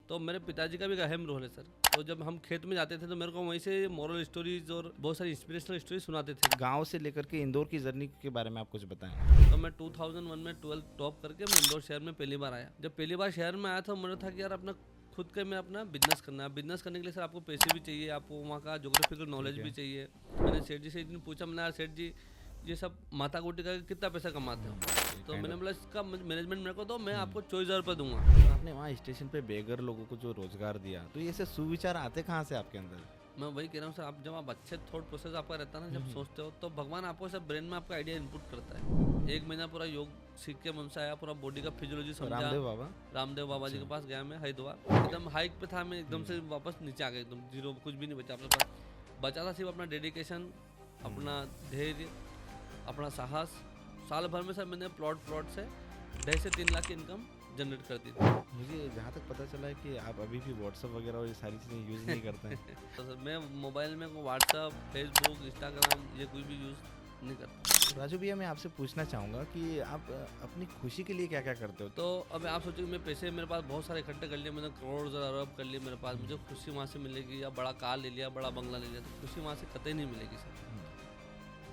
तो मेरे पिताजी का भी एक अहम रोल है सर। तो जब हम खेत में जाते थे तो मेरे को वहीं से मोरल स्टोरीज और बहुत सारी इंस्पिरेशनल स्टोरी सुनाते थे। गांव से लेकर के इंदौर की जर्नी के बारे में आप कुछ बताएं। तो मैं 2001 में 12 टॉप करके मैं इंदौर शहर में पहली बार आया। जब पहली बार शहर में आया था मुझे था कि यार अपना खुद का मैं अपना बिजनेस करना है। बिजनेस करने के लिए सर आपको पैसे भी चाहिए, आपको वहाँ का जोग्राफिकल नॉलेज ठीक है। भी चाहिए। मैंने सेठ जी से एक दिन पूछा, मैंने यार सेठ जी ये सब माता कोटी का कितना पैसा कमाते हो? तो मैंने बोला इसका मैनेजमेंट मेरे को दो, मैं आपको 24,000 रुपये दूंगा। तो आपने वहाँ स्टेशन पे बेघर लोगों को जो रोजगार दिया, तो ये ऐसे सुविचार आते कहाँ से आपके अंदर? मैं वही कह रहा हूँ सर, आप जब आप अच्छे थॉट प्रोसेस आपका रहता है ना, जब सोचते हो तो भगवान आपको सब ब्रेन में आपका आइडिया इनपुट करता है। एक महीना पूरा योग सीख के मन से आया, पूरा बॉडी का फिजियोलॉजी समझा। रामदेव बाबा? रामदेव बाबा जी के अच्छा। पास गया मैं हरिद्वार। एकदम हाइक पे था मैं, एकदम से वापस नीचे आ गया, एकदम जीरो, कुछ भी नहीं बचा अपने पास। बचा था सिर्फ अपना डेडिकेशन, अपना धैर्य, अपना साहस। साल भर में सर मैंने प्लॉट से 2.5 से 3 लाख की इनकम जनरेट कर दी थी। मुझे जहाँ तक पता चला है कि आप अभी भी व्हाट्सअप वगैरह और ये सारी चीज़ें यूज़ नहीं करते हैं। तो सर मैं मोबाइल में व्हाट्सअप, फेसबुक, इंस्टाग्राम ये कोई भी यूज़ नहीं करता। तो राजू भैया, मैं आपसे पूछना चाहूँगा कि आप अपनी खुशी के लिए क्या क्या करते हो? तो अब आप सोचो कि मैं पैसे मेरे पास बहुत सारे इकट्ठे कर लिए, मैंने करोड़ अरब कर लिए मेरे पास, मुझे खुशी वहाँ से मिलेगी या बड़ा कार ले लिया, बड़ा बंगला ले लिया, तो खुशी वहाँ से कतई नहीं मिलेगी सर।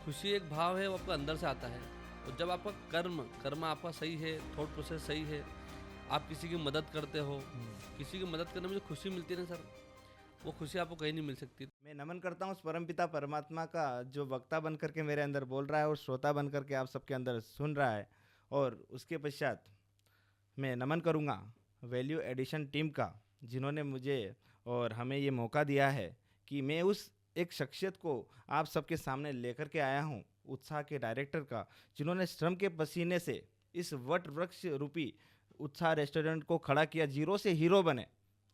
खुशी एक भाव है, वो आपको अंदर से आता है। और जब आपका कर्म आपका सही है, थॉट प्रोसेस सही है, आप किसी की मदद करते हो, किसी की मदद करने में जो खुशी मिलती है ना सर, वो खुशी आपको कहीं नहीं मिल सकती। मैं नमन करता हूँ उस परमपिता परमात्मा का जो वक्ता बन करके मेरे अंदर बोल रहा है और श्रोता बन करके आप सबके अंदर सुन रहा है। और उसके पश्चात मैं नमन करूँगा वैल्यू एडिशन टीम का, जिन्होंने मुझे और हमें ये मौका दिया है कि मैं उस एक शख्सियत को आप सबके सामने लेकर के आया हूँ, उत्साह के डायरेक्टर का, जिन्होंने श्रम के पसीने से इस वट वृक्ष रूपी उत्साह रेस्टोरेंट को खड़ा किया, जीरो से हीरो बने।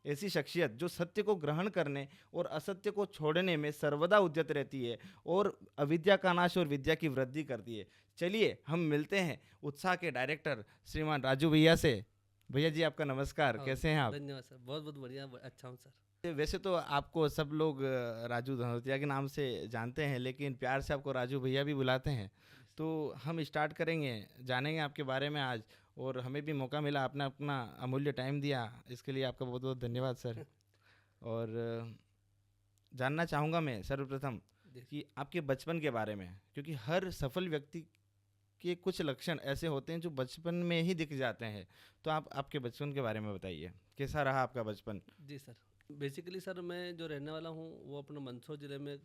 ऐसी शख्सियत जो सत्य को ग्रहण करने और असत्य को छोड़ने में सर्वदा उद्यत रहती है और अविद्या का नाश और विद्या की वृद्धि करती है। चलिए हम मिलते हैं उत्साह के डायरेक्टर श्रीमान राजू भैया से। भैया जी, आपका नमस्कार, कैसे हैं आप? धन्यवाद सर, बहुत बहुत बढ़िया, अच्छा हूँ सर। वैसे तो आपको सब लोग राजू धनोतिया के नाम से जानते हैं, लेकिन प्यार से आपको राजू भैया भी बुलाते हैं। तो हम स्टार्ट करेंगे, जानेंगे आपके बारे में आज, और हमें भी मौका मिला, आपने अपना अमूल्य टाइम दिया, इसके लिए आपका बहुत बहुत धन्यवाद सर। और जानना चाहूँगा मैं सर्वप्रथम कि आपके बचपन के बारे में, क्योंकि हर सफल व्यक्ति के कुछ लक्षण ऐसे होते हैं जो बचपन में ही दिख जाते हैं। तो आप आपके बचपन के बारे में बताइए, कैसा रहा आपका बचपन? जी सर, बेसिकली सर मैं जो रहने वाला हूँ वो अपना मंदसौर ज़िले में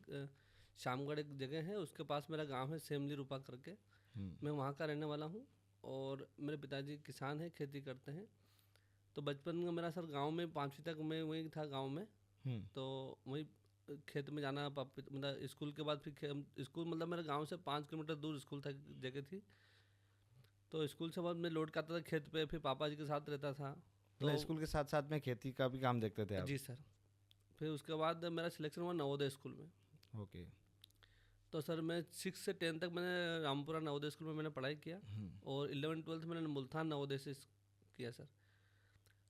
शामगढ़ एक जगह है, उसके पास मेरा गांव है सेमली रूपा करके। मैं वहाँ का रहने वाला हूँ और मेरे पिताजी किसान हैं, खेती करते हैं। तो बचपन में मेरा सर गांव में 5वीं तक मैं वहीं था गांव में। तो वहीं खेत में जाना, मतलब स्कूल के बाद फिर स्कूल, मतलब मेरे गांव से 5 किलोमीटर दूर स्कूल था, जगह थी। तो स्कूल से बाद मैं लौट के आता था खेत पे, फिर पापा जी के साथ रहता था। तो स्कूल के साथ साथ में खेती का भी काम देखते थे आप? जी सर। फिर उसके बाद मेरा सिलेक्शन हुआ नवोदय स्कूल में। ओके। तो सर मैं 6 से 10 तक मैंने रामपुरा नवोदय स्कूल में मैंने पढ़ाई किया और 11-12 मैंने मुल्तान नवोदय से किया सर।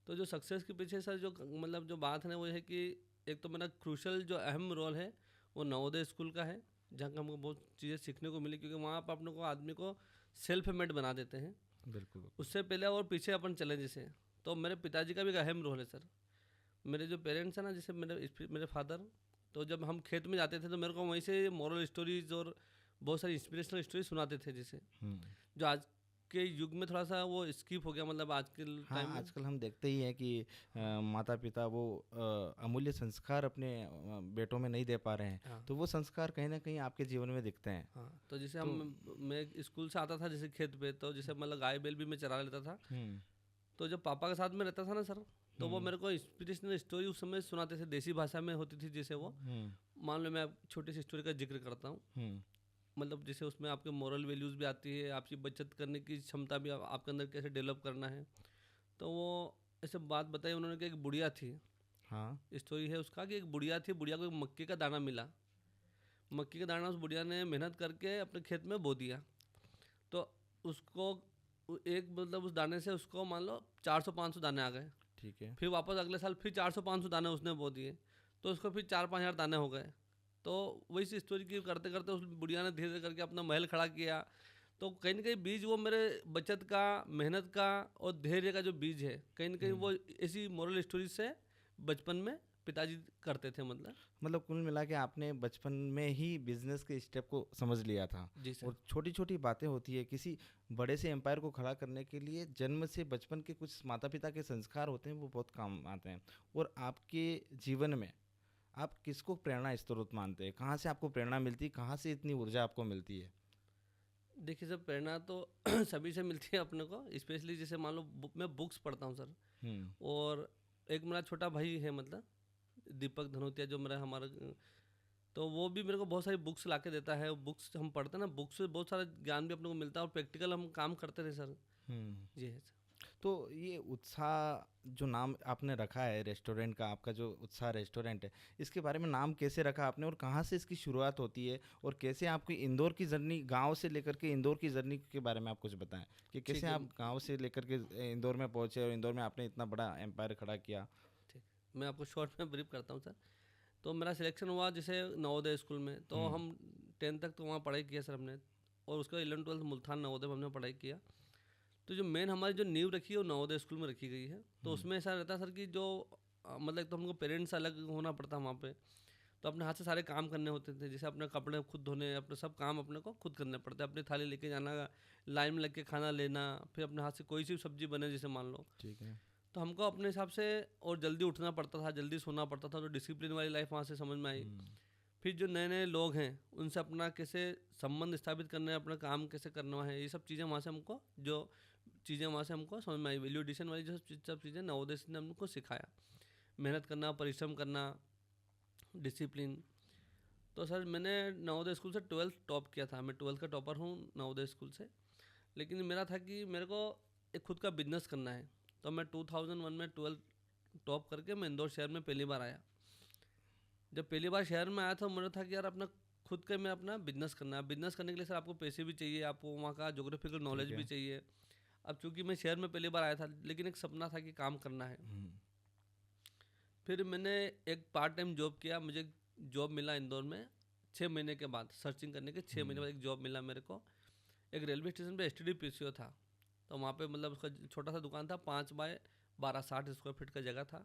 तो जो सक्सेस के पीछे सर जो मतलब जो बात है ना, वो है कि एक तो मेरा क्रूशल जो अहम रोल है वो नवोदय स्कूल का है, जहाँ हमको बहुत चीज़ें सीखने को मिली, क्योंकि वहाँ पर अपने को आदमी को सेल्फ मेड बना देते हैं। बिल्कुल। उससे पहले और पीछे अपन चले जैसे, तो मेरे पिताजी का भी एक अहम रोल है सर। मेरे जो पेरेंट्स हैं ना, जैसे मेरे फादर, तो जब हम खेत में जाते थे तो मेरे को वहीं से मॉरल स्टोरीज और बहुत सारी इंस्पिरेशनल स्टोरी सुनाते थे, जैसे जो आज के युग में थोड़ा सा वो स्किप हो गया, मतलब आज के टाइम में। आजकल हम देखते ही हैं कि माता पिता वो अमूल्य संस्कार अपने बेटों में नहीं दे पा रहे हैं। तो वो संस्कार कहीं ना कहीं आपके जीवन में दिखते हैं। हाँ, तो जैसे मैं स्कूल से आता था जैसे खेत पे, तो जैसे मतलब गाय बैल भी मैं चरा लेता था। तो जब पापा के साथ में रहता था ना सर, तो वो मेरे को इंस्पिरेशनल स्टोरी उस समय सुनाते थे, देसी भाषा में होती थी। जैसे वो मान लो मैं छोटी सी स्टोरी का जिक्र करता हूँ, मतलब जैसे उसमें आपके मॉरल वैल्यूज़ भी आती है, आपकी बचत करने की क्षमता भी आपके अंदर कैसे डेवलप करना है। तो वो ऐसे बात बताई उन्होंने कि एक बुढ़िया थी। हाँ, स्टोरी है उसका कि एक बुढ़िया थी, बुढ़िया को एक मक्के का दाना मिला। मक्के का दाना उस बुढ़िया ने मेहनत करके अपने खेत में बो दिया। तो उसको एक मतलब उस दाने से उसको मान लो 400-500 दाने आ गए। ठीक है। फिर वापस अगले साल फिर 400-500 दाने उसने बो दिए, तो उसको फिर 4-5 हज़ार दाने हो गए। तो वही सी स्टोरी की करते करते उस बुढ़िया ने धीरे धीरे करके अपना महल खड़ा किया, तो कहीं न कहीं बीज वो मेरे बचत का, मेहनत का और धैर्य का जो बीज है, कहीं न कहीं वो ऐसी मोरल स्टोरी से बचपन में पिताजी करते थे मतलब कुल मिला के आपने बचपन में ही बिजनेस के स्टेप को समझ लिया था। जी सर। और छोटी छोटी बातें होती है, किसी बड़े से एम्पायर को खड़ा करने के लिए जन्म से बचपन के कुछ माता पिता के संस्कार होते हैं, वो बहुत काम आते हैं। और आपके जीवन में आप किसको प्रेरणा स्रोत मानते हैं? कहाँ से आपको प्रेरणा मिलती है? कहाँ से इतनी ऊर्जा आपको मिलती है? देखिए सर, प्रेरणा तो सभी से मिलती है अपने को, स्पेशली जैसे मान लो मैं बुक्स पढ़ता हूँ सर। हम्म। और एक मेरा छोटा भाई है दीपक धनोतिया, जो मेरा हमारा, तो वो भी मेरे को बहुत सारी बुक्स ला के देता है। बुक्स हम पढ़ते हैं ना, बुक्स से बहुत सारा ज्ञान भी अपने को मिलता है और प्रैक्टिकल हम काम करते रहे सर। जी है सर। तो ये उत्साह जो नाम आपने रखा है रेस्टोरेंट का, आपका जो उत्साह रेस्टोरेंट है, इसके बारे में नाम कैसे रखा आपने और कहाँ से इसकी शुरुआत होती है? और कैसे आपकी इंदौर की जर्नी, गांव से लेकर के इंदौर की जर्नी के बारे में आप कुछ बताएं कि कैसे है। आप गांव से लेकर के इंदौर में पहुंचे और इंदौर में आपने इतना बड़ा एम्पायर खड़ा किया। ठीक, मैं आपको शॉर्ट में ब्रीफ करता हूँ सर। तो मेरा सिलेक्शन हुआ जैसे नवोदय स्कूल में, तो हम 10th तक तो वहाँ पढ़ाई किया सर हमने। और उसके बाद 11th-12th मुल्तान नवोदय में हमने पढ़ाई किया। तो जो मेन हमारी जो नींव रखी है वो नवोदय स्कूल में रखी गई है। तो उसमें ऐसा रहता है सर कि जो मतलब एक तो हमको पेरेंट्स अलग होना पड़ता वहाँ पे, तो अपने हाथ से सारे काम करने होते थे। जैसे अपने कपड़े खुद धोने, अपने सब काम अपने को खुद करने पड़ते हैं। अपनी थाली लेके जाना, लाइन में लग के खाना लेना, फिर अपने हाथ से कोई सी सब्जी बने जैसे मान लो, ठीक है। तो हमको अपने हिसाब से और जल्दी उठना पड़ता था, जल्दी सोना पड़ता था। तो डिसिप्लिन वाली लाइफ वहाँ से समझ में आई। फिर जो नए नए लोग हैं उनसे अपना कैसे संबंध स्थापित करना है, अपना काम कैसे करना है, ये सब चीज़ें वहाँ से हमको समझ में आई। वैल्यू एडिशन वाली जो सब चीज़ें नवोदय ने हमको सिखाया, मेहनत करना, परिश्रम करना, डिसिप्लिन। तो सर मैंने नवोदय स्कूल से 12th टॉप किया था। मैं 12th का टॉपर हूँ नवोदय स्कूल से। लेकिन मेरा था कि मेरे को एक खुद का बिजनेस करना है। तो मैं 2001 में 12th टॉप करके मैं इंदौर शहर में पहली बार आया। जब पहली बार शहर में आया था, मेरा था कि यार अपना खुद का मैं अपना बिजनेस करना है। बिजनेस करने के लिए सर आपको पैसे भी चाहिए, आपको वहाँ का जोग्राफिकल नॉलेज भी चाहिए। अब चूंकि मैं शहर में पहली बार आया था, लेकिन एक सपना था कि काम करना है। फिर मैंने एक पार्ट टाइम जॉब किया। मुझे जॉब मिला इंदौर में 6 महीने के बाद, सर्चिंग करने के 6 महीने बाद एक जॉब मिला मेरे को। एक रेलवे स्टेशन पे STD PCO था। तो वहाँ पे मतलब उसका छोटा सा दुकान था, 5x12 60 स्क्वायर फीट का जगह था।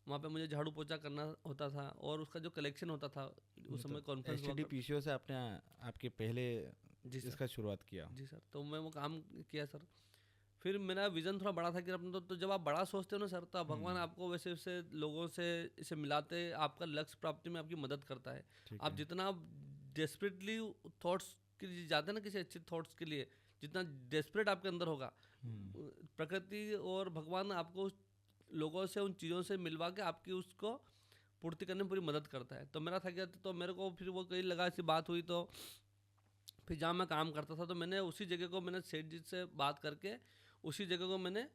वहाँ पे मुझे झाड़ू पोछा करना होता था और उसका जो कलेक्शन होता था उस समय कॉन्फ्रेंस STD PCO से आपने आपके पहले इसका शुरुआत किया? जी सर। तो मैं वो काम किया सर। फिर मेरा विज़न थोड़ा बड़ा था कि अपना तो जब आप बड़ा सोचते हो ना सर, तो भगवान आपको वैसे वैसे लोगों से इसे मिलाते, आपका लक्ष्य प्राप्ति में आपकी मदद करता है। आप जितना डेस्परेटली थॉट्स के लिए जाते हैं ना, किसी अच्छे थॉट्स के लिए, जितना डेस्परेट आपके अंदर होगा, प्रकृति और भगवान आपको लोगों से, उन चीज़ों से मिलवा के आपकी उसको पूर्ति करने में पूरी मदद करता है। तो मेरा था क्या, तो मेरे को फिर वो कहीं लगा, ऐसी बात हुई। तो फिर जहाँ मैं काम करता था, तो मैंने उसी जगह को मैंने सेठ जी से बात करके उसी जगह को मैंने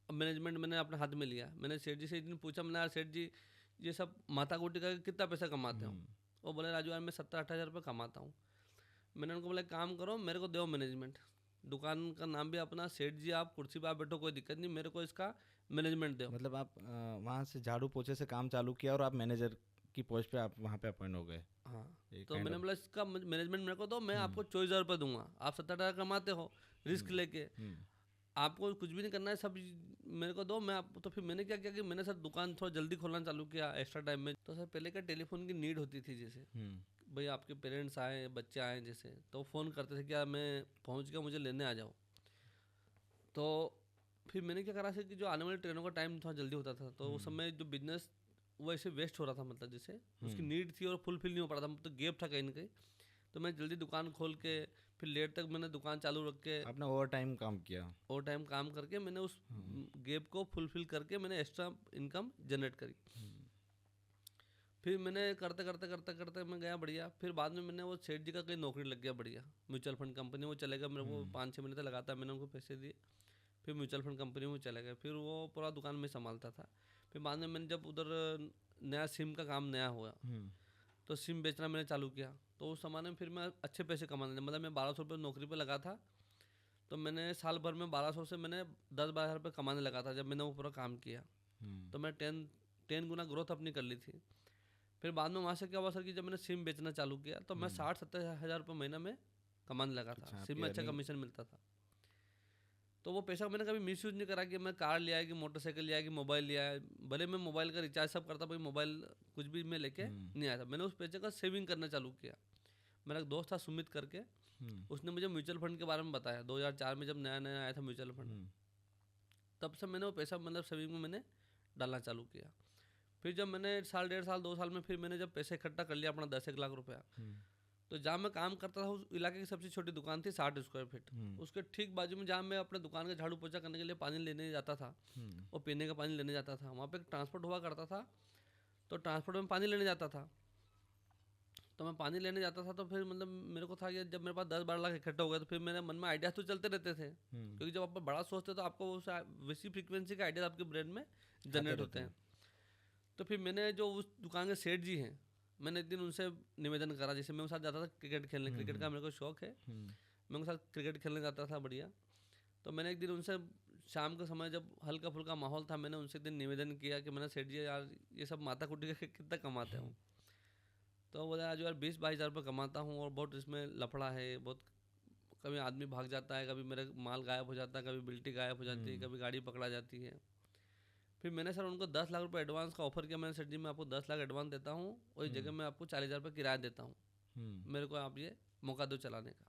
मैनेजमेंट मैंने अपने हाथ में लिया। मैंने सेठ जी से एक दिन पूछा, मैंने यार सेठ जी ये सब माथा कोटी का कितना पैसा कमाते हो? वो बोले राजू यार मैं 70-80 हज़ार रुपये कमाता हूँ। मैंने उनको बोला काम करो, मेरे को दो मैनेजमेंट, दुकान का नाम भी अपना, सेठ जी आप कुर्सी पर आप बैठो कोई दिक्कत नहीं, मेरे को इसका मैनेजमेंट दो। मतलब आप वहाँ से झाड़ू पोछे से काम चालू किया और आप मैनेजर की पोस्ट पे आप वहाँ पे अपॉइंट हो गए? हाँ। तो मैंने बोला इसका मैनेजमेंट मेरे को दो, मैं आपको 24,000 रुपये दूंगा। आप 70,000 कमाते हो रिस्क लेके, आपको कुछ भी नहीं करना है, सब मेरे को दो। मैं आप तो फिर मैंने क्या किया कि मैंने सर दुकान थोड़ा जल्दी खोलना चालू किया एक्स्ट्रा टाइम में। तो सर पहले क्या टेलीफोन की नीड होती थी, जैसे भाई आपके पेरेंट्स आए, बच्चे आए जैसे, तो फ़ोन करते थे क्या मैं पहुँच गया, मुझे लेने आ जाओ। तो फिर मैंने क्या करा सर कि जो आने वाली ट्रेनों का टाइम थोड़ा जल्दी होता था, तो उस समय जो बिजनेस वो ऐसे वेस्ट हो रहा था, मतलब जैसे उसकी नीड थी और फुलफिल नहीं हो पा रहा था, तो गैप था कहीं ना कहीं। तो मैं जल्दी दुकान खोल के फिर लेट तक मैंने दुकान चालू रख के आपने ओवर टाइम काम किया? ओवर टाइम काम करके मैंने उस गैप को फुलफिल करके मैंने एक्स्ट्रा इनकम जनरेट करी। फिर मैंने करते करते करते करते मैं गया बढ़िया। फिर बाद में मैंने वो सेठ जी का कहीं नौकरी लग गया बढ़िया, म्यूचुअल फंड कंपनी में चले गए। मेरे को 5-6 महीने तक लगातार मैंने उनको पैसे दिए। फिर म्यूचुअल फंड कंपनी में चले गए, फिर वो पूरा दुकान में संभालता था। फिर बाद में मैंने जब उधर नया सिम का काम नया हुआ, तो सिम बेचना मैंने चालू किया। तो उस समय में फिर मैं अच्छे पैसे कमाने, मतलब मैं 1200 रुपये नौकरी पे लगा था, तो मैंने साल भर में 1200 से मैंने 10-12 हज़ार रुपये कमाने लगा था जब मैंने वो पूरा काम किया। तो मैं 10 गुना ग्रोथ अपनी कर ली थी। फिर बाद में वहाँ से क्या हुआ सर कि जब मैंने सिम बेचना चालू किया, तो मैं 60-70 हज़ार रुपये महीना में कमाने लगा अच्छा, था, सिम आपकी में अच्छा earning- कमीशन मिलता था। तो वो पैसा मैंने कभी मिस यूज़ नहीं करा कि मैं कार लिया है कि मोटरसाइकिल लिया है कि मोबाइल लिया है। भले मैं मोबाइल का रिचार्ज सब करता, भाई मोबाइल कुछ भी मैं लेके नहीं आया था। मैंने उस पैसे का सेविंग करना चालू किया। मेरा एक दोस्त था सुमित करके, उसने मुझे म्यूचुअल फंड के बारे में बताया 2004 में, जब नया नया आया था म्यूचुअल फंड। तब से मैंने वो पैसा मतलब सेविंग में मैंने डालना चालू किया। फिर जब मैंने साल, 1.5 साल, 2 साल में फिर मैंने जब पैसे इकट्ठा कर लिया अपना 10-1 लाख रुपया, तो जहाँ मैं काम करता था उस इलाके की सबसे छोटी दुकान थी 60 स्क्वायर फीट। उसके ठीक बाजू में जहाँ मैं अपने दुकान का झाड़ू पोछा करने के लिए पानी लेने जाता था और पीने का पानी लेने जाता था, वहाँ पे एक ट्रांसपोर्ट हुआ करता था। तो ट्रांसपोर्ट में पानी लेने जाता था, तो मैं पानी लेने जाता था। तो फिर मतलब मेरे को था कि जब मेरे पास 10-12 लाख इकट्ठा हो गया, तो फिर मेरे मन में आइडियाज तो चलते रहते थे, क्योंकि जब आप बड़ा सोचते हो तो आपको उस वैसी फ्रीक्वेंसी के आइडियाज आपके ब्रेन में जनरेट होते हैं। तो फिर मैंने जो उस दुकान के सेठ जी हैं, मैंने एक दिन उनसे निवेदन करा। जैसे मैं उनके साथ जाता था क्रिकेट खेलने, क्रिकेट का मेरे को शौक है, मैं उनके साथ क्रिकेट खेलने जाता था बढ़िया। तो मैंने एक दिन उनसे शाम के समय जब हल्का फुल्का माहौल था, मैंने उनसे एक दिन निवेदन किया कि मैंने सेठ जी यार ये सब माता कुटी के कितना कमाते हूँ। तो बोला आज यार 20-22 हज़ार रुपये कमाता हूँ और बहुत इसमें लफड़ा है, बहुत कभी आदमी भाग जाता है, कभी मेरा माल गायब हो जाता है, कभी बिल्टी गायब हो जाती है, कभी गाड़ी पकड़ा जाती है। फिर मैंने सर उनको 10 लाख रुपए एडवांस का ऑफर किया। मैंने सर जी मैं आपको 10 लाख एडवांस देता हूँ और इस जगह मैं आपको 40,000 रुपये किराया देता हूँ, मेरे को आप ये मौका दो चलाने का।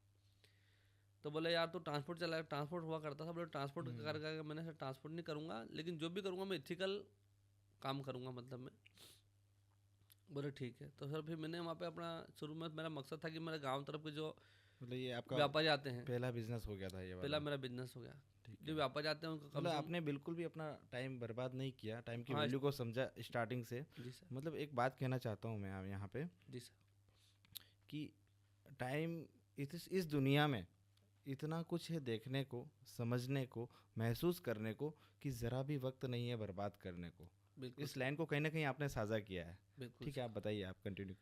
तो बोले यार तो ट्रांसपोर्ट चला, ट्रांसपोर्ट हुआ करता था। बोले ट्रांसपोर्ट कर मैंने सर ट्रांसपोर्ट नहीं करूँगा, लेकिन जो भी करूँगा मैं इथिकल काम करूँगा, मतलब मैं। बोले ठीक है। तो सर फिर मैंने वहाँ पे अपना शुरू में मेरा मकसद था कि मेरे गाँव तरफ के जो मतलब ये आपका व्यापारी आते हैं, पहला बिजनेस हो गया था ये पहला वाला? मेरा बिजनेस हो गया। ठीक जो है। व्यापारी आते हैं उनको कम मतलब से कम। आपने बिल्कुल भी अपना टाइम बर्बाद नहीं किया, टाइम की हाँ, वैल्यू को समझा स्टार्टिंग से। जी सर। मतलब एक बात कहना चाहता हूँ मैं यहाँ पे जी सर। कि टाइम इस दुनिया में इतना कुछ है देखने को, समझने को, महसूस करने को, कि ज़रा भी वक्त नहीं है बर्बाद करने को। बिल्कुल इस लाइन को कहीं ना कहीं आपने साझा किया है। बिल्कुल ठीक है, सर। आप बताइए, आप कंटिन्यू।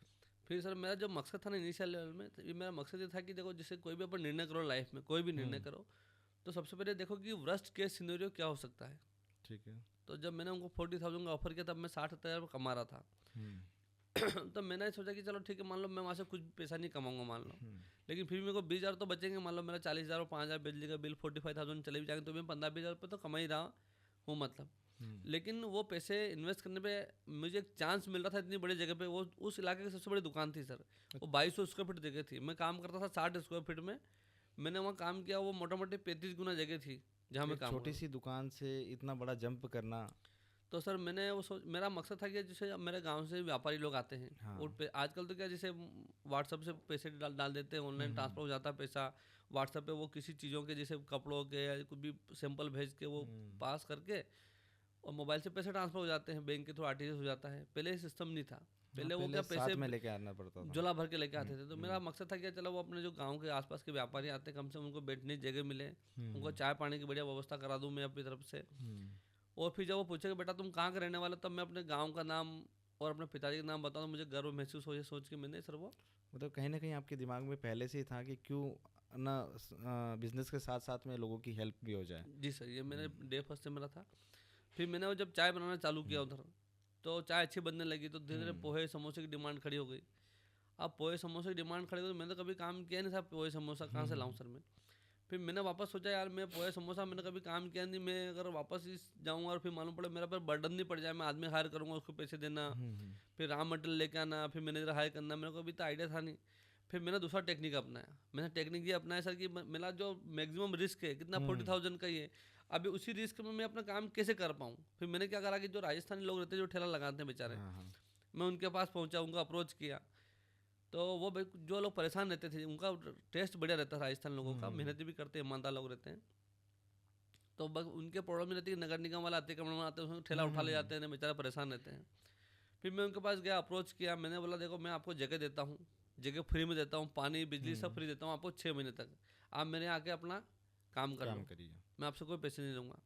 फिर सर मेरा जो मकसद था ना इनिशियल लेवल में, तो ये मेरा मकसद ये था कि देखो जैसे कोई भी अपन निर्णय करो लाइफ में, कोई भी निर्णय करो, तो सबसे पहले देखो कि वर्स्ट केस सिनेरियो क्या हो सकता है। ठीक है। तो जब मैंने उनको 40,000 का ऑफर किया तब मैं 60,000 कमा रहा था। तो मैंने सोचा कि चलो ठीक है, मान लो मैं वहाँ से कुछ पैसा नहीं कमाऊंगा मान लो, लेकिन फिर भी मेरे को 20,000 तो बचेंगे। मान लो मेरा 40,000 और 5,000 बिजली का बिल 45,000 चले भी जाएंगे, तो मैं 15-20,000 रुपये तो कमा ही रहा हूँ मतलब। लेकिन वो पैसे इन्वेस्ट करने पे मुझे एक चांस मिल रहा था इतनी बड़ी जगह पे। वो उस इलाके की सबसे बड़ी दुकान थी सर, वो 2200 स्क्वायर फीट जगह थी। मैं काम करता था 60 स्क्वायर फीट में, मैंने वहाँ काम किया। वो मोटा मोटी 35 गुना जगह थी जहाँ मैं एक काम छोटी सी दुकान से इतना बड़ा जंप करना। तो सर मैंने वो मेरा मकसद था कि जैसे अब मेरे गांव से व्यापारी लोग आते हैं, हाँ। और आजकल तो क्या जैसे व्हाट्सएप से पैसे डाल देते हैं, ऑनलाइन ट्रांसफर हो जाता है पैसा व्हाट्सएप पे। वो किसी चीज़ों के जैसे कपड़ों के या कुछ भी सैंपल भेज के वो पास करके और मोबाइल से पैसे ट्रांसफर हो जाते हैं, बैंक के थ्रू आरटीजीएस हो जाता है। पहले सिस्टम नहीं था, पहले वो क्या पैसे साथ में लेके आना पड़ता था, झोला भर के लेके आते थे। तो मेरा मकसद था कि चलो वो अपने जो गांव के आसपास के व्यापारी आते हैं, कम से कम उनको बैठने की जगह मिले, उनको चाय पानी की बढ़िया व्यवस्था करा दूँ मैं अपनी तरफ से। और फिर जब वो पूछेगा बेटा तुम कहाँ के रहने वाले, तब मैं अपने गाँव का नाम और अपने पिताजी का नाम बताऊँ, मुझे गर्व महसूस हो, ये सोच के मैंने सर वो मतलब कहीं ना कहीं आपके दिमाग में पहले से ही था कि क्यों ना बिजनेस के साथ साथ में लोगों की हेल्प भी हो जाए। जी सर, ये मैंने डे फर्स्ट से मेरा था। फिर मैंने वो जब चाय बनाना चालू किया उधर, तो चाय अच्छी बनने लगी, तो धीरे धीरे पोहे समोसे की डिमांड खड़ी हो गई। अब पोहे समोसे की डिमांड खड़ी हो गई, मैंने तो कभी काम किया नहीं था, पोहे समोसा कहाँ से लाऊं सर मैं। फिर मैंने वापस सोचा यार मैं पोहे समोसा मैंने कभी काम किया नहीं, मैं अगर वापस इस जाऊँगा और फिर मालूम पड़े मेरा पर बर्डन नहीं पड़ जाए, मैं आदमी हायर करूँगा उसको पैसे देना, फिर रॉ मटेरियल लेके आना, फिर मैनेजर हायर करना, मेरे को अभी तो आइडिया था नहीं। फिर मैंने दूसरा टेक्निक अपनाया। मैंने टेक्निक ये अपनाया सर कि मेरा जो मैक्सिमम रिस्क है कितना 40,000 का ही है, अभी उसी रिस्क में मैं अपना काम कैसे कर पाऊँ। फिर मैंने क्या करा कि जो राजस्थानी लोग रहते हैं जो ठेला लगाते हैं बेचारे, मैं उनके पास पहुँचा, उनको अप्रोच किया। तो वो जो लोग परेशान रहते थे, उनका टेस्ट बढ़िया रहता है राजस्थान लोगों का, मेहनती भी करते हैं, ईमानदार लोग रहते हैं। तो बस उनके प्रॉब्लम नहीं रहती कि नगर निगम वाला अतिक्रमण आते हैं उसमें ठेला उठा ले जाते हैं, बेचारे परेशान रहते हैं। फिर मैं उनके पास गया, अप्रोच किया, मैंने बोला देखो मैं आपको जगह देता हूँ, जगह फ्री में देता हूँ, पानी बिजली सब फ्री देता हूँ आपको 6 महीने तक, आप मेरे यहाँ आके अपना काम कर लो, मैं आपसे कोई पैसे नहीं लूँगा।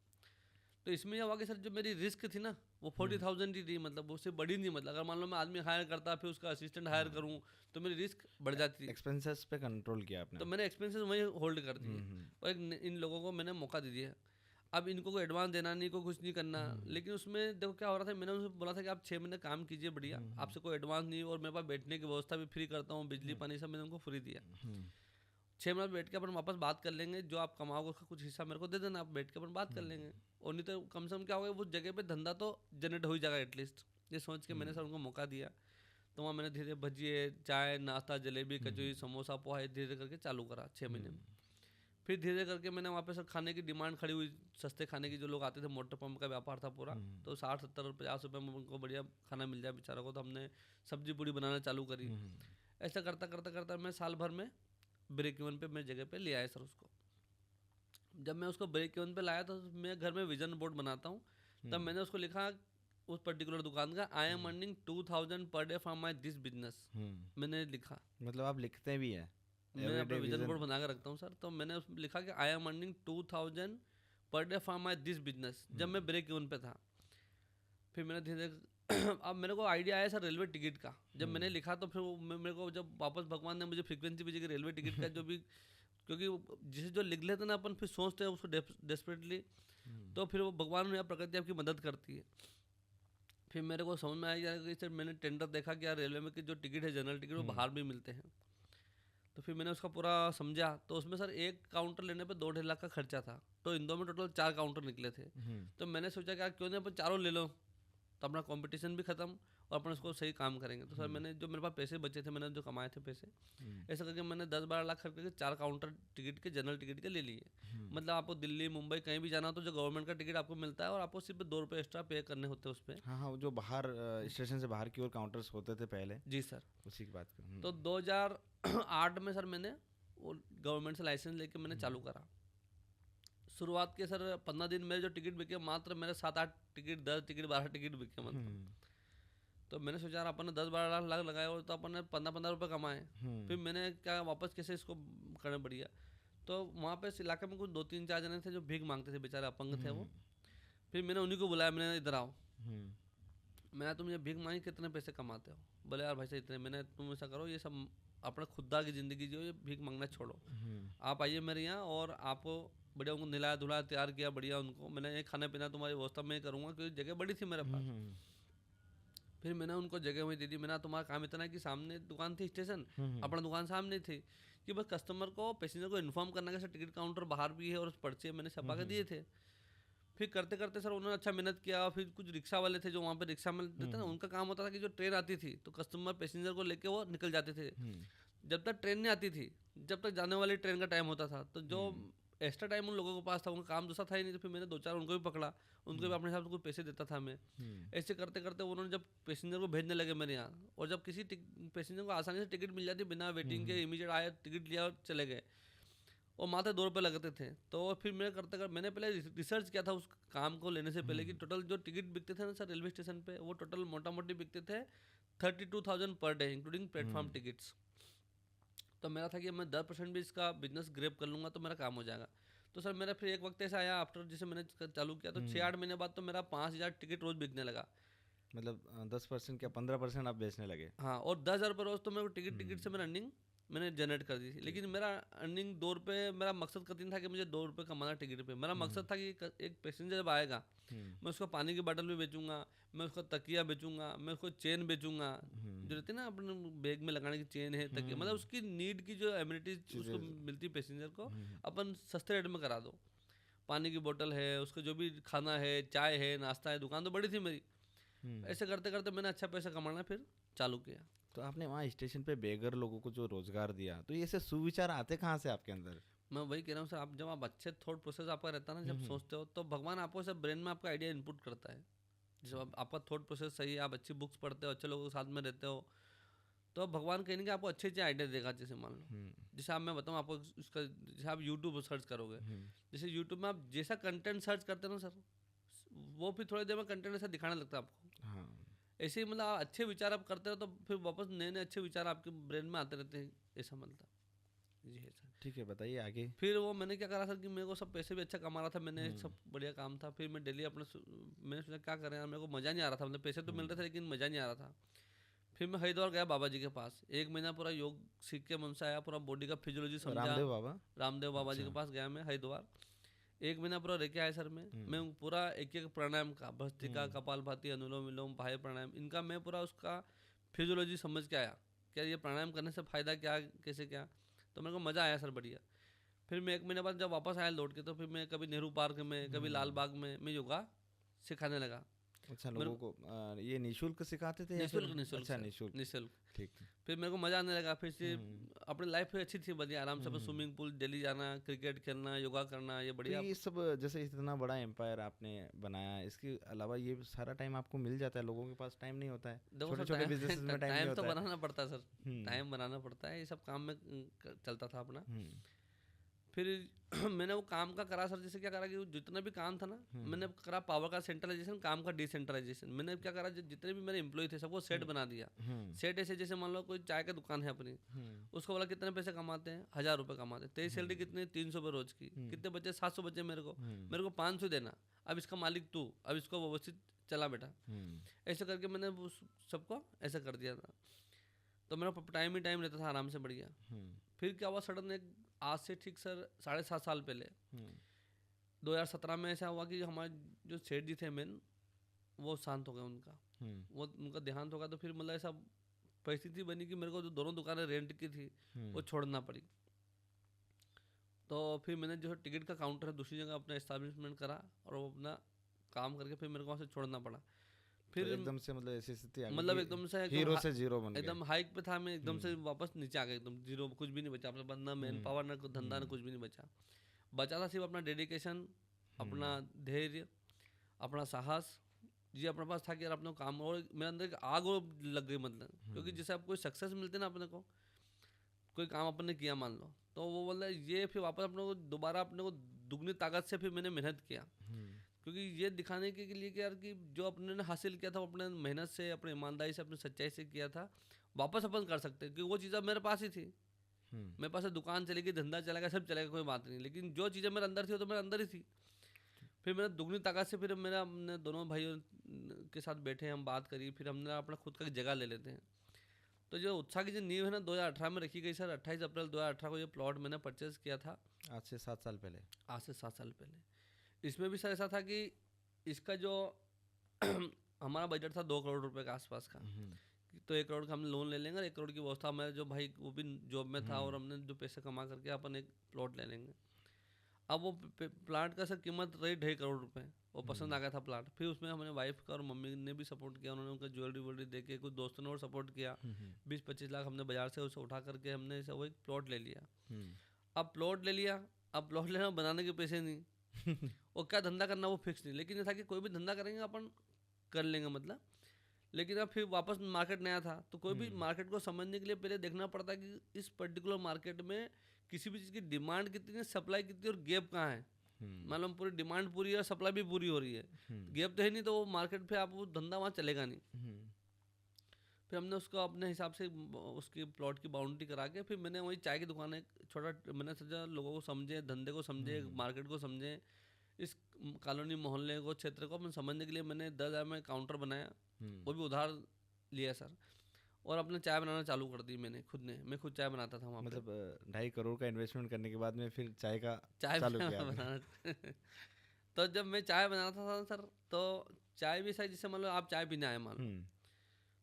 तो इसमें यह हुआ कि सर जो मेरी रिस्क थी ना वो 40,000 ही थी, मतलब उससे बड़ी नहीं। मतलब अगर मान लो मैं आदमी हायर करता फिर उसका असिस्टेंट हायर करूँ तो मेरी रिस्क बढ़ जाती। एक्सपेंसेस पे कंट्रोल किया आपने, तो मैंने एक्सपेंसेस वहीं होल्ड कर दिए और इन लोगों को मैंने मौका दे दिया। अब इनको कोई एडवांस देना नहीं, को कुछ नहीं करना, लेकिन उसमें देखो क्या हो रहा था, मैंने उनसे बोला था कि आप 6 महीने काम कीजिए बढ़िया, आपसे कोई एडवांस नहीं, और मेरे पास बैठने की व्यवस्था भी फ्री करता हूँ, बिजली पानी सब मैंने उनको फ्री दिया। 6 महीने बैठ के अपन वापस बात कर लेंगे, जो आप कमाओगे उसका कुछ हिस्सा मेरे को दे देना, आप बैठ के अपन बात कर लेंगे। और नहीं तो कम से कम क्या होगा, उस जगह पे धंधा तो जनरेट हो ही जाएगा एटलीस्ट। ये सोच के मैंने सर उनको मौका दिया। तो वहाँ मैंने धीरे भजिए, चाय, नाश्ता, जलेबी, कचौरी, समोसा, पोहा धीरे धीरे करके चालू करा 6 महीने में। फिर धीरे धीरे करके मैंने वहाँ पे सर खाने की डिमांड खड़ी हुई, सस्ते खाने की, जो लोग आते थे, मोटर पंप का व्यापार था पूरा, तो 60-70 50 रुपये में उनको बढ़िया खाना मिल जाए बेचारों को। तो हमने सब्जी पूड़ी बनाना चालू करी। ऐसा करता करता करता मैं साल भर में ब्रेक इवन पे मेरी जगह पे ले आया सर उसको। जब मैं उसको ब्रेक इवन पे लाया तो मैं घर में विजन बोर्ड बनाता हूँ, तब मैंने उसको लिखा उस पर्टिकुलर दुकान का, I am earning 2000 per day from my this business. मैंने लिखा, मतलब आप लिखते भी हैं? मैं अपना विजन बोर्ड बना कर रखता हूँ सर। तो मैंने उसमें लिखा कि I am earning 2000 per day from my this business, जब मैं ब्रेक इवन पे था। फिर मैंने धीरे अब मेरे को आइडिया आया सर रेलवे टिकट का। जब मैंने लिखा तो फिर मेरे को जब वापस भगवान ने मुझे फ्रीक्वेंसी भेजी कि रेलवे टिकट का जो भी, क्योंकि जिसे जो लिख लेते ना अपन, फिर सोचते हैं उसको डेस्परेटली, तो फिर वो भगवान या प्रकृति आपकी मदद करती है। फिर मेरे को समझ में आया कि सर मैंने टेंडर देखा कि यार रेलवे में कि जो टिकट है जनरल टिकट, वो बाहर भी मिलते हैं। तो फिर मैंने उसका पूरा समझा, तो उसमें सर एक काउंटर लेने पे 2-2.5 लाख का खर्चा था। तो इंदौर में टोटल 4 काउंटर निकले थे। तो मैंने सोचा कि यार क्यों नहीं अपन चारों ले लो, तो अपना कंपटीशन भी खत्म और अपन उसको सही काम करेंगे। तो सर मैंने जो मेरे पास पैसे बचे थे, मैंने जो कमाए थे पैसे, ऐसा करके मैंने 10-12 लाख खर्च करके 4 काउंटर टिकट के, जनरल टिकट के ले लिए। मतलब आपको दिल्ली, मुंबई कहीं भी जाना हो तो जो गवर्नमेंट का टिकट आपको मिलता है, और आपको सिर्फ 2 रुपये एक्स्ट्रा पे करने होते हैं उस पर। हाँ हाँ, वो जो बाहर स्टेशन से बाहर की ओर काउंटर्स होते थे पहले। जी सर, उसी की बात कर। तो 2008 में सर मैंने वो गवर्नमेंट से लाइसेंस लेके मैंने चालू करा। शुरुआत के सर 15 दिन मेरे जो टिकट बिके, मात्र मेरे 7-8 टिकट, 10 टिकट, 12 टिकट बिके मतलब। तो मैंने सोचा यार अपन ने 10-12 लाख लगाए और तो अपन ने 15-15 रुपये कमाए। फिर मैंने क्या वापस कैसे इसको करना बढ़िया। तो वहाँ पे इस इलाके में कुछ 2-3-4 जने थे जो भीख मांगते थे, बेचारे अपंग थे वो। फिर मैंने उन्हीं को बुलाया, मैंने इधर आओ, मैंने तुम ये भीख मांगी, कितने पैसे कमाते हो? बोले यार भाई साहब इतने। मैंने तुम ऐसा करो, ये सब अपना खुदा की ज़िंदगी जियो, ये भीख मांगना छोड़ो, आप आइए मेरे यहाँ और आपको बढ़िया उनको नहलाया धुलाया, तैयार किया बढ़िया उनको। मैंने ये खाना पीना तुम्हारी व्यवस्था में करूँगा, क्योंकि जगह बड़ी थी मेरे पास। फिर मैंने उनको जगह वही दे दी। मैंने तुम्हारा काम इतना है कि सामने दुकान थी स्टेशन, अपना दुकान सामने थी, कि बस कस्टमर को, पैसेंजर को इन्फॉर्म करना कि सर टिकट काउंटर बाहर भी है और पर्चे मैंने छपा के दिए थे। फिर करते करते सर उन्होंने अच्छा मेहनत किया। फिर कुछ रिक्शा वाले थे जो वहाँ पे रिक्शा में देते ना, उनका काम होता था कि जो ट्रेन आती थी तो कस्टमर पैसेंजर को लेके वो निकल जाते थे। जब तक ट्रेन नहीं आती थी, जब तक जाने वाली ट्रेन का टाइम होता था, तो जो एक्स्ट्रा टाइम उन लोगों के पास था, उनका काम दूसरा था ही नहीं। तो फिर मैंने 2-4 उनको भी पकड़ा, उनको भी अपने हिसाब से कुछ पैसे देता था मैं। ऐसे करते करते उन्होंने जब पैसेंजर को भेजने लगे मेरे यहाँ, और जब किसी पैसेंजर को आसानी से टिकट मिल जाती बिना वेटिंग के, इमीडिएट आया, टिकट लिया और चले गए, और मात्र 2 रुपये लगते थे। तो फिर मैंने करते कर मैंने पहले रिसर्च किया था उस काम को लेने से पहले, कि टोटल जो टिकट बिकते थे ना सर रेलवे स्टेशन पे, वो टोटल मोटा मोटी बिकते थे 32,000 per day, including platform tickets. तो मेरा था कि मैं 10% भी इसका बिजनेस ग्रेप कर लूँगा तो मेरा काम हो जाएगा। तो सर मेरा फिर एक वक्त ऐसा आया, आफ्टर जिसे मैंने चालू किया, तो 6-8 महीने बाद तो मेरा 5,000 टिकट रोज़ बिकने लगा। मतलब 10% क्या 15% आप बेचने लगे? हाँ, और 10,000 रुपये रोज़ तो मेरे को टिकट से मेरा अर्निंग मैंने जनरेट कर दी थी। लेकिन मेरा अर्निंग 2 रुपये, मेरा मकसद कभी नहीं था कि मुझे 2 रुपये कमाना टिकट पे। मेरा मकसद था कि एक पैसेंजर जब आएगा, मैं उसको पानी की बोतल भी बेचूंगा, मैं उसको तकिया बेचूंगा, मैं उसको चेन बेचूंगा, जो रहती है ना अपने बैग में लगाने की चेन है, तकिया, मतलब उसकी नीड की जो एमिनिटीज उसको मिलती पैसेंजर को, अपन सस्ते रेट में करा दो। पानी की बोतल है, उसका जो भी खाना है, चाय है, नाश्ता है, दुकान तो बड़ी थी मेरी। ऐसे करते करते मैंने अच्छा पैसा कमाना फिर चालू किया। तो आपने वहाँ स्टेशन पे बेघर लोगों को जो रोजगार दिया, तो ये से सुविचार आते कहाँ से आपके अंदर? मैं वही कह रहा हूँ सर, आप जब आप अच्छे थॉट प्रोसेस आपका रहता है ना, जब सोचते हो, तो भगवान आपको सब ब्रेन में आपका आइडिया इनपुट करता है। जब आपका थॉट प्रोसेस सही है, आप अच्छी बुक्स पढ़ते हो, अच्छे लोगों के साथ में रहते हो, तो भगवान कहीं ना कहीं आपको अच्छे अच्छे आइडिया देगा। जैसे मान लो, जैसे आप मैं बताऊँ आपको उसका, जैसे आप यूट्यूब सर्च करोगे, जैसे यूट्यूब में आप जैसा कंटेंट सर्च करते हो ना सर, वो फिर थोड़ी देर में कंटेंट ऐसा दिखाने लगता है आपको। ऐसे ही मतलब अच्छे विचार आप करते हो तो फिर वापस नए नए अच्छे विचार आपके ब्रेन में आते रहते हैं, ऐसा मतलब। जी है सर। ठीक है, बताइए आगे। फिर वो मैंने क्या करा सर कि मेरे को सब पैसे भी अच्छा कमा रहा था, मैंने सब बढ़िया काम था। फिर मैं डेली अपना मैंने सोचा क्या करें यार, मेरे को मज़ा नहीं आ रहा था, मतलब पैसे तो मिल रहे थे लेकिन मज़ा नहीं आ रहा था। फिर मैं हरिद्वार गया बाबा जी के पास, 1 महीना पूरा योग सीख के मन से आया, पूरा बॉडी का फिजियोलॉजी समझा। रामदेव बाबा जी के पास गया मैं हरिद्वार, 1 महीना पूरा रह के आया सर। मैं पूरा एक एक प्राणायाम का, भस्त्रिका, कपालभाति, अनुलोम विलोम, बाह्य प्राणायाम, इनका मैं पूरा उसका फिजियोलॉजी समझ के आया, क्या ये प्राणायाम करने से फ़ायदा क्या, कैसे क्या। तो मेरे को मज़ा आया सर बढ़िया। फिर मैं 1 महीने बाद जब वापस आया लौट के, तो फिर मैं कभी नेहरू पार्क में, कभी लाल बाग में मैं योगा सिखाने लगा। अच्छा, लोगों को ये निःशुल्क सिखाते थे या फिर? निःशुल्क निःशुल्क अच्छा, सर, निःशुल्क। निःशुल्क। ठीक। फिर मेरे को मज़ा आने लगा। फिर से अपनी लाइफ भी अच्छी थी बढ़िया, आराम से स्विमिंग पूल डेली जाना, क्रिकेट खेलना, योगा करना, ये तो बढ़िया। ये सब जैसे इतना बड़ा एम्पायर आपने बनाया, इसके अलावा ये सारा टाइम आपको मिल जाता है? लोगों के पास टाइम नहीं होता है, देखो छोटे सर, छोटे बिजनेस में टाइम नहीं टाइम तो होता है। बनाना पड़ता है सर, टाइम बनाना पड़ता है, ये सब काम में चलता था अपना। फिर मैंने वो काम का करा सर, जैसे क्या करा कि जितना भी काम था ना, मैंने करा पावर का सेंट्रलाइजेशन, काम का डिसेंट्रलाइजेशन। मैंने क्या करा, जितने भी मेरे एम्प्लॉय थे सबको सेट बना दिया। सेट ऐसे, जैसे मान लो कोई चाय का दुकान है अपनी, उसको बोला कितने पैसे कमाते हैं, 1000 रुपये कमाते हैं, तेरी सैलरी कितनी, 300 रुपये रोज की, कितने बचे, 700 बचे, मेरे को 500 देना, अब इसका मालिक तू, अब इसको व्यवस्थित चला बेटा। ऐसे करके मैंने सबको ऐसा कर दिया था। तो मेरा टाइम ही टाइम रहता था आराम से बढ़िया। फिर क्या हुआ, सडन एक आज से ठीक सर 7.5 साल पहले 2017 में ऐसा हुआ कि हमारे जो सेठ जी थे मेन, वो शांत हो गए, उनका देहांत हो गया। तो फिर मतलब ऐसा परिस्थिति बनी कि मेरे को जो दोनों दुकानें रेंट की थी वो छोड़ना पड़ी। तो फिर मैंने जो टिकट का काउंटर है दूसरी जगह अपना एस्टैब्लिशमेंट करा और वो अपना काम करके फिर मेरे को वहाँ से छोड़ना पड़ा। फिर तो एकदम से मतलब ऐसी स्थिति आ गई मतलब कि एकदम से हीरो से जीरो बन गए। एकदम हाइक पे था मैं, एकदम से वापस नीचे आ गया, एकदम जीरो, कुछ भी नहीं बचा अपने पास, ना मैन पावर, ना धंधा, ना कुछ भी नहीं बचा। बचा था सिर्फ अपना डेडिकेशन, अपना धैर्य, अपना साहस, ये अपने पास था कि यार अपने काम। और मेरे अंदर एक आग और लग गई मतलब, क्योंकि जैसे आप कोई सक्सेस मिलते ना अपने को, कोई काम अपन ने किया मान लो, तो वो मतलब ये फिर वापस अपने को दोबारा अपने को दुगनी ताकत से फिर मैंने मेहनत किया, क्योंकि ये दिखाने के लिए कि यार कि जो अपने ने हासिल किया था वो अपने मेहनत से, अपने ईमानदारी से, अपनी सच्चाई से किया था, वापस अपन कर सकते हैं, क्योंकि वो चीज़ अब मेरे पास ही थी। मेरे पास दुकान चलेगी, धंधा चलेगा, सब चलेगा, कोई बात नहीं, लेकिन जो चीज़ें मेरे अंदर थी वो तो मेरे अंदर ही थी। फिर मैंने दुगनी ताकत से, फिर मेरा हमने दोनों भाइयों के साथ बैठे, हम बात करी, फिर हमने अपना खुद का जगह ले लेते हैं। तो जो उत्साह की जो नींव है ना 2018 में रखी गई सर, 28 अप्रैल 2018 को ये प्लॉट मैंने परचेज़ किया था। आज से 7 साल पहले। आज से 7 साल पहले। इसमें भी सर ऐसा था कि इसका जो हमारा बजट था 2 करोड़ रुपए के आसपास का, तो 1 करोड़ का हम लोन ले लेंगे और 1 करोड़ की व्यवस्था, हमारे जो भाई वो भी जॉब में था और हमने जो पैसे कमा करके अपन एक प्लॉट ले लेंगे। अब वो प्लाट का सर कीमत रही 2.5 करोड़ रुपए, वो पसंद आ गया था प्लाट। फिर उसमें हमारे वाइफ का और मम्मी ने भी सपोर्ट किया, उन्होंने उनका ज्वेलरी वोलरी दे के, कुछ दोस्तों ने और सपोर्ट किया। 20-25 लाख हमने बाजार से उसे उठा करके हमने वो एक प्लॉट ले लिया। अब प्लॉट ले लिया, अब प्लॉट लेना, बनाने के पैसे नहीं और क्या धंधा करना वो फिक्स नहीं, लेकिन ये था कि कोई भी धंधा करेंगे अपन कर लेंगे मतलब। लेकिन अब फिर वापस मार्केट नया था, तो कोई भी मार्केट को समझने के लिए पहले देखना पड़ता है कि इस पर्टिकुलर मार्केट में किसी भी चीज़ की डिमांड कितनी है, सप्लाई कितनी और गैप कहाँ है। मालूम पूरी डिमांड पूरी है और सप्लाई भी पूरी हो रही है, गैप तो है नहीं, तो वो मार्केट पे आप वो धंधा वहाँ चलेगा नहीं। फिर हमने उसको अपने हिसाब से उसकी प्लॉट की बाउंड्री करा के, फिर मैंने वही चाय की दुकान एक छोटा, मैंने सोचा लोगों को समझे, धंधे को समझे, मार्केट को समझे, इस कॉलोनी मोहल्ले को, क्षेत्र को अपन समझने के लिए मैंने 10,000 में काउंटर बनाया, वो भी उधार लिया सर, और अपने चाय बनाना चालू कर दी मैंने खुद ने। मैं खुद चाय बनाता था वहाँ पे। मतलब 2.5 करोड़ का इन्वेस्टमेंट करने के बाद में फिर चाय चालू किया बनाना तो जब मैं चाय बनाता था सर, तो चाय भी सर, जैसे मान लो आप चाय पीने आए मान लो,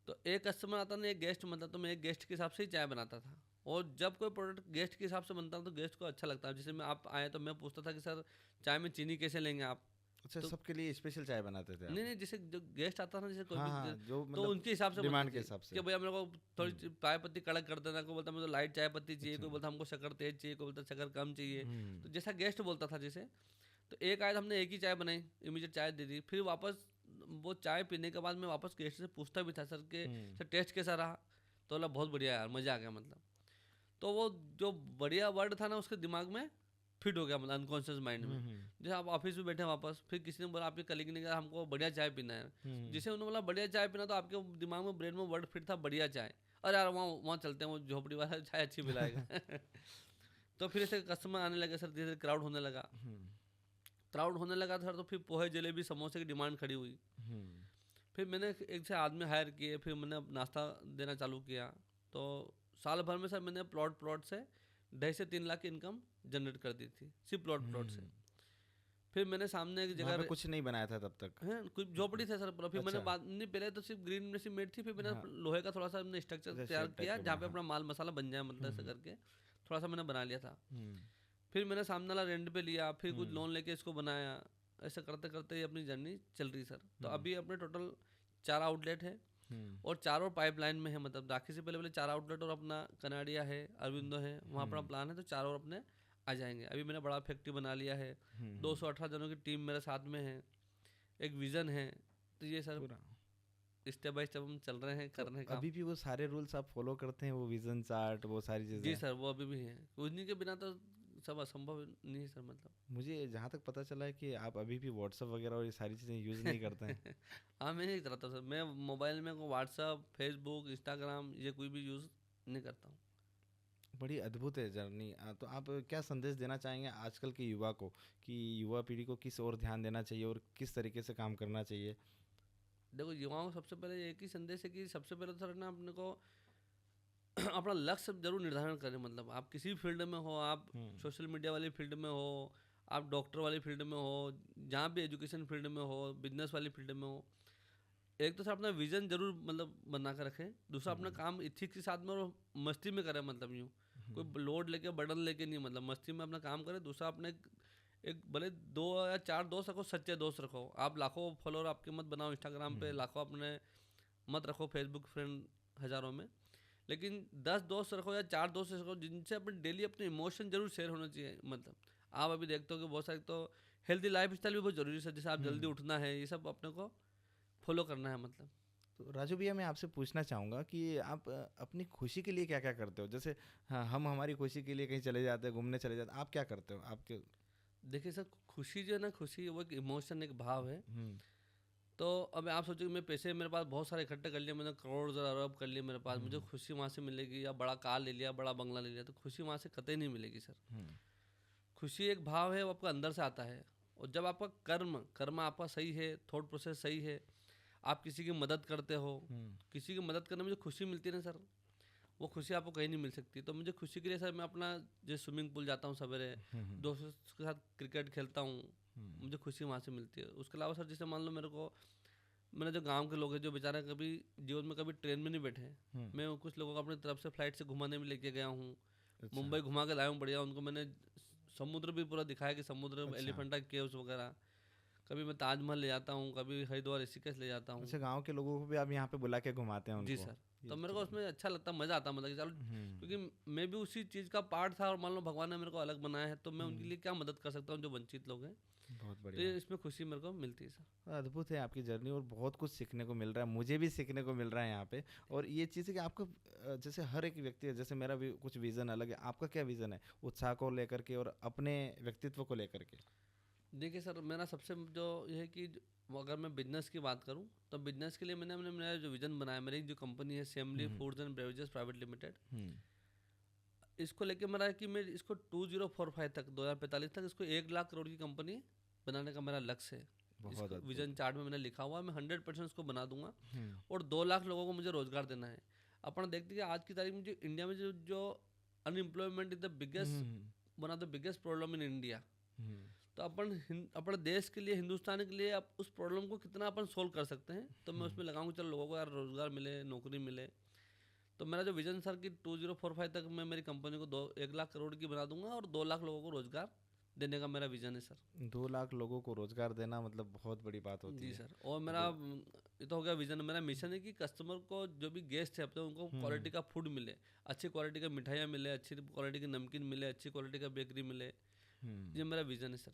तो एक कस्टमर आता ना, एक गेस्ट बनता, तो मैं एक गेस्ट के हिसाब से ही चाय बनाता था। और जब कोई प्रोडक्ट गेस्ट के हिसाब से बनता है तो गेस्ट को अच्छा लगता है। जैसे मैं आप आए तो मैं पूछता था कि सर चाय में चीनी कैसे लेंगे आप। अच्छा, तो सबके लिए स्पेशल चाय बनाते थे आप? नहीं, जैसे जो गेस्ट आता था, जैसे कोई भी जो तो मतलब उनके हिसाब से डिमांड के हिसाब से कि भैया मेरे को थोड़ी चाय पत्ती कड़क कर देना, कोई बोलता मुझे लाइट चाय पत्ती चाहिए, कोई बोलता हमको शक्कर तेज चाहिए, कोई बोलता शक्कर कम चाहिए। तो जैसा गेस्ट बोलता था, जैसे तो एक आया, हमने एक ही चाय बनाई, इमीडिएट चाय दे दी। फिर वापस वो चाय पीने के बाद मैं वापस गेस्ट से पूछता भी था, सर के सर टेस्ट कैसा रहा, तो बोला बहुत बढ़िया यार, मज़ा आ गया मतलब। तो वो जो बढ़िया वर्ड था ना उसके दिमाग में फिट हो गया, मतलब अनकॉन्शियस माइंड में। जैसे आप ऑफिस में बैठे वापस, फिर किसी ने बोला, आपके कलीग ने कहा हमको बढ़िया चाय पीना है, जिसे उन्होंने बोला बढ़िया चाय पीना, तो आपके दिमाग में, ब्रेन में वर्ड फिट था बढ़िया चाय। अरे यार वहाँ चलते हैं, वो झोपड़ी वाला चाय अच्छी पिलाएगा तो फिर ऐसे कस्टमर आने लगे सर, धीरे धीरे क्राउड होने लगा। क्राउड होने लगा सर, तो फिर पोहे जलेबी समोसे की डिमांड खड़ी हुई। फिर मैंने एक से आदमी हायर किए, फिर मैंने नाश्ता देना चालू किया। तो साल भर में सर मैंने प्लॉट से 2.5 से 3 लाख की इनकम जनरेट कर दी थी, सिर्फ प्लॉट से। फिर मैंने सामने एक जगह कुछ नहीं बनाया था तब तक, है कुछ झोपड़ी थे सर पूरा। फिर मैंने बाद नहीं, पहले तो सिर्फ ग्रीन में सिर्फ मेड थी, फिर मैंने लोहे का थोड़ा सा हमने स्ट्रक्चर तैयार किया जहाँ पे अपना माल मसाला बन जाए, मतलब ऐसा करके थोड़ा सा मैंने बना लिया था। फिर मैंने सामने वाला रेंट पे लिया, फिर कुछ लोन लेके इसको बनाया। ऐसा करते करते ये अपनी जर्नी चल रही सर। तो अभी अपने टोटल 4 आउटलेट है और चारों पाइपलाइन में है, मतलब राखी से पहले 4 आउटलेट और अपना कनाडिया है, अरविंदो है, वहाँ अपना प्लान है। तो चारों अपने आ जाएंगे। अभी मैंने बड़ा फैक्ट्री बना लिया है, 218 जनों की टीम मेरे साथ में है, एक विजन है। तो ये सर स्टेप बाय स्टेप हम चल रहे हैं कर रहे हैं काम। अभी भी वो सारे रूल्स आप फॉलो करते हैं, वो विजन चार्ट, वो सारी चीज़ें? जी सर, वो अभी भी हैं। उन्हीं के बिना तो सब असंभव नहीं है सर। मतलब मुझे जहाँ तक पता चला है कि आप अभी भी व्हाट्सअप वगैरह और ये सारी चीज़ें यूज़ नहीं करते हैं। हाँ, मैं नहीं करता सर। मैं मोबाइल में व्हाट्सअप, फेसबुक, इंस्टाग्राम ये कोई भी यूज़ नहीं करता हूँ। बड़ी अद्भुत है जर्नी। तो आप क्या संदेश देना चाहेंगे आजकल के युवा को, कि युवा पीढ़ी को किस ओर ध्यान देना चाहिए और किस तरीके से काम करना चाहिए? देखो, युवाओं को सबसे पहले एक ही संदेश है कि सबसे पहले तो सर ना अपने को अपना लक्ष्य जरूर निर्धारण करें। मतलब आप किसी भी फील्ड में हो, आप सोशल मीडिया वाली फील्ड में हो, आप डॉक्टर वाली फील्ड में हो, जहाँ भी एजुकेशन फील्ड में हो, बिजनेस वाली फील्ड में हो, एक तो सर अपना विजन जरूर मतलब बना कर रखें। दूसरा अपना काम इथिक्स के साथ में और मस्ती में करें। मतलब यूँ कोई लोड लेके बर्डन लेके नहीं, मतलब मस्ती में अपना काम करें। दूसरा अपने एक भले 2 या 4 दोस्त रखो, सच्चे दोस्त रखो। आप लाखों फॉलोअर आपके मत बनाओ इंस्टाग्राम पे, लाखों अपने मत रखो फेसबुक फ्रेंड हज़ारों में, लेकिन 10 दोस्त रखो या 4 दोस्त रखो जिनसे अपने डेली अपने इमोशन जरूर शेयर होना चाहिए। मतलब आप अभी देखते हो कि बहुत सारे तो हेल्दी लाइफ स्टाइल भी बहुत जरूरी है। जैसे आप जल्दी उठना है, ये सब अपने को फॉलो करना है। मतलब तो राजू भैया, मैं आपसे पूछना चाहूँगा कि आप अपनी खुशी के लिए क्या क्या करते हो? जैसे हाँ, हम हमारी खुशी के लिए कहीं चले जाते हैं, घूमने चले जाते हैं, आप क्या करते हो? आपके देखिए सर, खुशी जो है ना, खुशी वो एक इमोशन, एक भाव है। तो अब आप सोचो कि मैं पैसे मेरे पास बहुत सारे इकट्ठे कर लिए, मैंने करोड़ अरब कर लिए मेरे पास, मुझे खुशी वहाँ से मिलेगी? या बड़ा कार ले लिया, बड़ा बंगला ले लिया, तो खुशी वहाँ से कतई नहीं मिलेगी सर। खुशी एक भाव है, वो आपका अंदर से आता है। और जब आपका कर्म आपका सही है, थॉट प्रोसेस सही है, आप किसी की मदद करते हो, किसी की मदद करने में जो खुशी मिलती है ना सर, वो खुशी आपको कहीं नहीं मिल सकती। तो मुझे खुशी के लिए सर मैं अपना जो स्विमिंग पूल जाता हूँ सवेरे, दोस्तों के साथ क्रिकेट खेलता हूँ, मुझे खुशी वहाँ से मिलती है। उसके अलावा सर जैसे मान लो मेरे जो गांव के लोग हैं जो बेचारे कभी जीवन में कभी ट्रेन में नहीं बैठे, मैं कुछ लोगों को अपनी तरफ से फ्लाइट से घुमाने में लेके गया हूँ। अच्छा। मुंबई घुमा के लाया हूँ बढ़िया, उनको मैंने समुद्र भी पूरा दिखाया कि समुद्र, अच्छा। एलिफेंटा केव्स वगैरह। कभी मैं ताजमहल ले जाता हूँ, कभी हरिद्वार ऋषिकेश ले जाता हूँ। अच्छा, गांव के लोगों को भी आप यहाँ पे बुला के घुमाते हैं उनको? जी सर। तो मेरे को उसमें अच्छा लगता, मज़ा आता, मतलब कि चलो, क्योंकि मैं भी उसी चीज़ का पार्ट था और मान लो भगवान ने मेरे को अलग बनाया है, तो मैं उनके लिए क्या मदद कर सकता हूँ जो वंचित लोग हैं। बहुत तो बढ़िया। ये इसमें खुशी मेरे को मिलती है सर। अद्भुत है आपकी जर्नी और बहुत कुछ सीखने को मिल रहा है, मुझे भी सीखने को मिल रहा है यहाँ पे। और ये चीज़ है कि आपको जैसे हर एक व्यक्ति है, जैसे मेरा भी कुछ विज़न अलग है, आपका क्या विज़न है उत्साह को लेकर के और अपने व्यक्तित्व को लेकर के? देखिए सर, मेरा सबसे जो ये है कि अगर मैं बिजनेस की बात करूं, तो बिजनेस के लिए मैंने मेरा जो विजन बनाया, मेरी जो कंपनी है सेमली foods and beverages private limited, इसको लेके मेरा है कि मैं इसको 2045 तक 2045 तक इसको 1 लाख करोड़ की कंपनी बनाने का मेरा लक्ष्य है। बहुत विजन चार्ट में मैंने लिखा हुआ है, मैं 100% इसको बना दूंगा और 2 लाख लोगों को मुझे रोजगार देना है। अपन देखते हैं आज की तारीख में जो इंडिया में जो unemployment is the biggest, one of the biggest problem in India. तो अपने देश के लिए, हिंदुस्तान के लिए आप उस प्रॉब्लम को कितना अपन सोल्व कर सकते हैं, तो मैं उसमें लगाऊंगा चलो लोगों को यार रोजगार मिले, नौकरी मिले। तो मेरा जो विजन सर कि 2045 तक मैं मेरी कंपनी को 1 लाख करोड़ की बना दूंगा और 2 लाख लोगों को रोजगार देने का मेरा विजन है सर। 2 लाख लोगों को रोजगार देना मतलब बहुत बड़ी बात होती है। जी सर। और मेरा ये तो हो गया विजन। मेरा मिशन है कि कस्टमर को, जो भी गेस्ट है अपने, उनको क्वालिटी का फूड मिले, अच्छी क्वालिटी का मिठाइयाँ मिले, अच्छी क्वालिटी की नमकीन मिले, अच्छी क्वालिटी का बेकरी मिले। ये मेरा विजन है सर।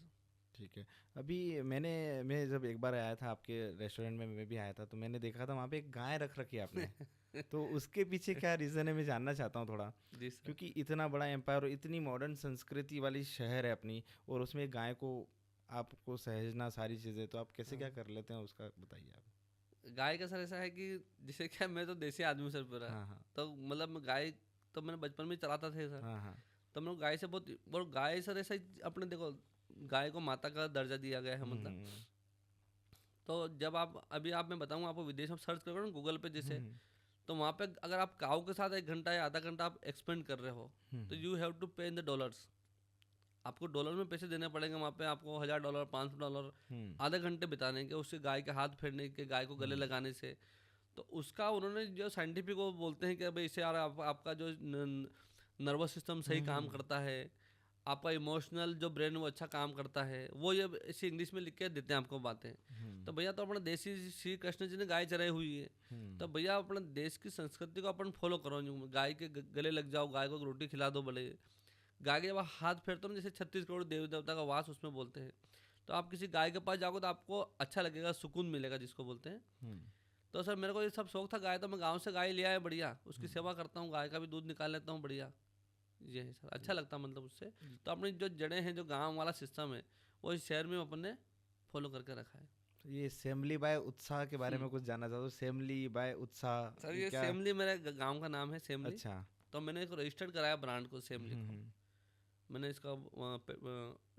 ठीक है। अभी मैं जब एक बार आया था आपके रेस्टोरेंट में, मैं भी आया था, तो मैंने देखा था वहाँ पे एक गाय रख रखी है आपने। तो उसके पीछे क्या रीज़न है, मैं जानना चाहता हूँ थोड़ा। जी सर। क्योंकि इतना बड़ा एम्पायर और इतनी मॉडर्न संस्कृति वाली शहर है अपनी, और उसमें एक गाय को आपको सहेजना सारी चीज़ें, तो आप कैसे क्या कर लेते हैं उसका बताइए आप। गाय का सर ऐसा है कि जैसे क्या, मैं तो देसी आदमी सर पूरा। हाँ। तो मतलब गाय तो मैंने बचपन में चलाता था सर। हाँ। तो हम लोग गाय से बहुत गाय सर ऐसा अपने देखो, गाय को माता का दर्जा दिया गया है मतलब। तो जब आप मैं बताऊंगा आपको, विदेश में सर्च करोगे ना गूगल पे जैसे, तो वहाँ पे अगर आप काऊ के साथ 1 घंटा या आधा घंटा आप एक्सपेंड कर रहे हो, तो यू हैव टू पे इन द डॉलर्स। आपको डॉलर में पैसे देने पड़ेंगे वहाँ पे, आपको $1000 $500 आधे घंटे बिताने के, उससे गाय के हाथ फेरने के, गाय को गले लगाने से। तो उसका उन्होंने जो साइंटिफिक वो बोलते हैं कि भाई इससे यार आपका जो नर्वस सिस्टम सही काम करता है, आपका इमोशनल जो ब्रेन वो अच्छा काम करता है, वो ये ऐसे इंग्लिश में लिख के देते हैं आपको बातें। तो भैया तो अपना देसी श्री कृष्ण जी ने गाय चराई हुई है, तो भैया अपने देश की संस्कृति को अपन फॉलो करो। गाय के गले लग जाओ, गाय को रोटी खिला दो भले। गाय के जब आप हाथ फेरते हो ना, जैसे 36 करोड़ देवी देवता का वास उसमें बोलते हैं, तो आप किसी गाय के पास जाओगे तो आपको अच्छा लगेगा, सुकून मिलेगा जिसको बोलते हैं। तो सर मेरे को ये सब शौक था गाय, तो मैं गाँव से गाय ले आया बढ़िया, उसकी सेवा करता हूँ, गाय का भी दूध निकाल लेता हूँ बढ़िया। ये है सर, अच्छा लगता मतलब उससे। तो अपनी जो जड़ें हैं, जो गांव वाला सिस्टम है, वो इस शहर में अपन ने फॉलो करके रखा है। तो ये सेमली बाय उत्साह के बारे में कुछ जानना चाहता हूँ। सेमली बाय उत्साह सर ये क्या? सेमली मेरे गांव का नाम है, सेमली। अच्छा। तो मैंने इसको रजिस्टर्ड कराया ब्रांड को, सेमली को। मैंने इसका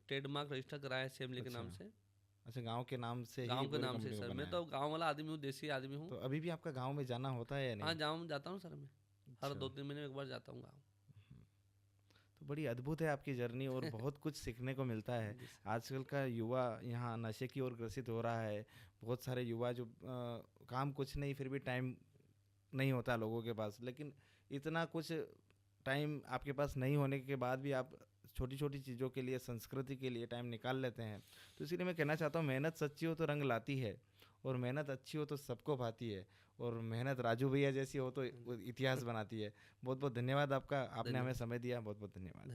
ट्रेडमार्क रजिस्टर कराया है सेमली के नाम से। अच्छा, गांव के नाम से ही गांव के पूरी नाम से कंपनी को सर। मैं बनाया तो गांव वाला आदमी हूँ, देसी आदमी हूँ। तो अभी भी आपका गांव में जाना होता है या हाँ नहीं? जाता हूँ सर, मैं हर 2-3 महीने में एक बार जाता हूँ गाँव। तो बड़ी अद्भुत है आपकी जर्नी और बहुत कुछ सीखने को मिलता है। आजकल का युवा यहाँ नशे की ओर ग्रसित हो रहा है। बहुत सारे युवा जो काम कुछ नहीं, फिर भी टाइम नहीं होता लोगों के पास, लेकिन इतना कुछ टाइम आपके पास नहीं होने के बाद भी आप छोटी छोटी चीज़ों के लिए, संस्कृति के लिए टाइम निकाल लेते हैं। तो इसीलिए मैं कहना चाहता हूँ, मेहनत सच्ची हो तो रंग लाती है, और मेहनत अच्छी हो तो सबको भाती है, और मेहनत राजू भैया जैसी हो तो इतिहास बनाती है। बहुत बहुत धन्यवाद आपका, आपने हमें समय दिया। बहुत बहुत धन्यवाद।